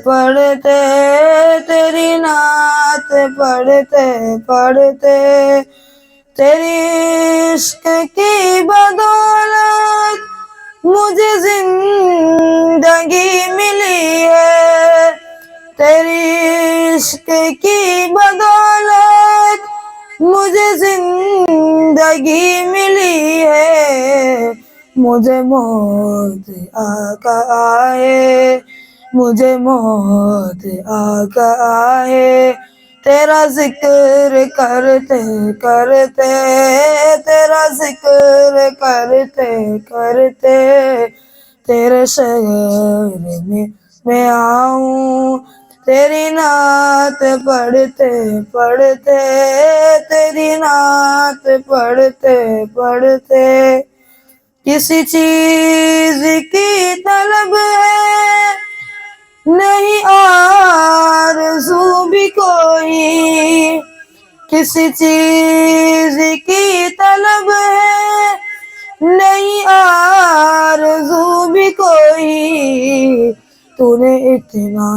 پڑھتے تیری نعت پڑھتے پڑھتے تیری عشق کی بدولت مجھے زندگی ملی ہے، تیری عشق کی بدولت مجھے زندگی ملی ہے، مجھے موت آقا آئے، مجھے موت آقا آئے، تیرا ذکر کرتے کرتے، تیرا ذکر کرتے کرتے تیرے شہر میں آؤں، تیری نعت پڑھتے پڑھتے، تیری نعت پڑھتے پڑھتے کسی چیز کی طلب ہے نہیں آرزو بھی کوئی، کسی چیز کی طلب ہے نہیں آرزو بھی کوئی، تو نے اتنا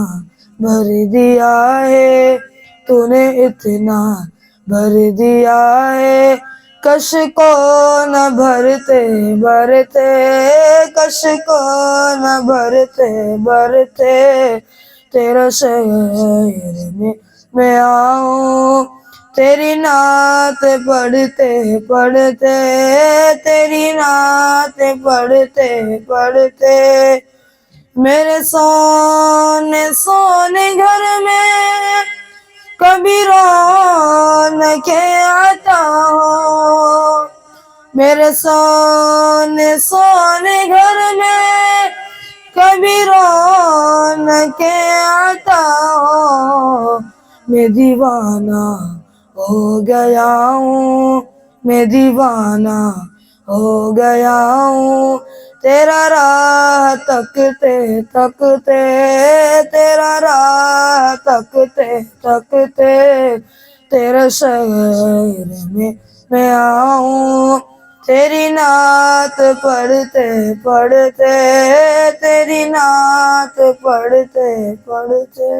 بھر دیا ہے، تو نے اتنا بھر دیا ہے، کش کو نہ بھرتے بھرتے، کش کو نہ بھرتے بھرتے تیرا شہر میں آؤں، تیری نعت پڑھتے پڑھتے، تیری نعت پڑھتے پڑھتے میرے سونے سونے گھر میں کبھی رونقیں عطا ہو، میرے سونے سونے گھر میں کبھی رونقیں عطا ہو، میں دیوانہ ہو گیا ہوں، میں دیوانہ ہو گیا ہوں، تیرا راہ تکتے تکتے، تیرا راہ تکتے تکتے تیرے شہر میں آؤں، تیری نعت پڑھتے پڑھتے، تیری نعت پڑھتے پڑھتے